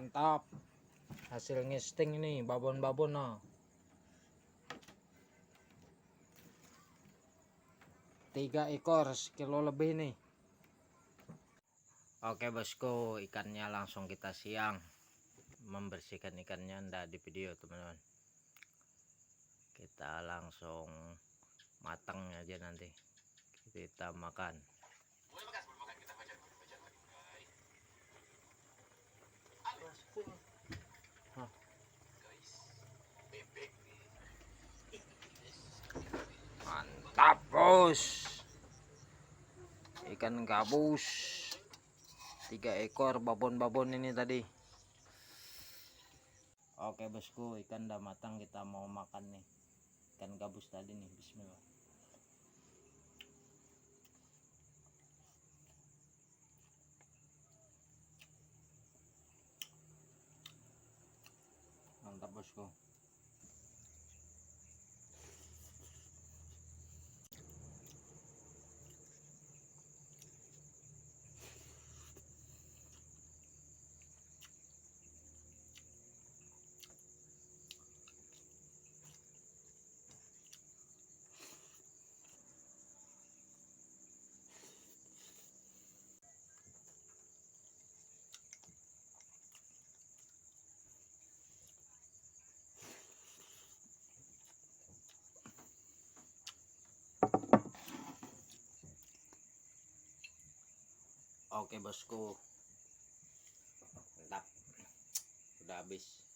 Mantap. Hasil ngisting ini babon-babon nah. 3 ekor sekilo lebih nih. Oke bosku, ikannya langsung kita siang. Membersihkan ikannya ndak di video teman-teman. Kita langsung matang aja nanti kita makan. Mantap bos, ikan gabus 3 ekor babon-babon ini tadi. Oke bosku, ikan udah matang, kita mau makan nih ikan gabus tadi nih. Bismillah. Mantap bosku. Oke bosku, mantap, udah habis.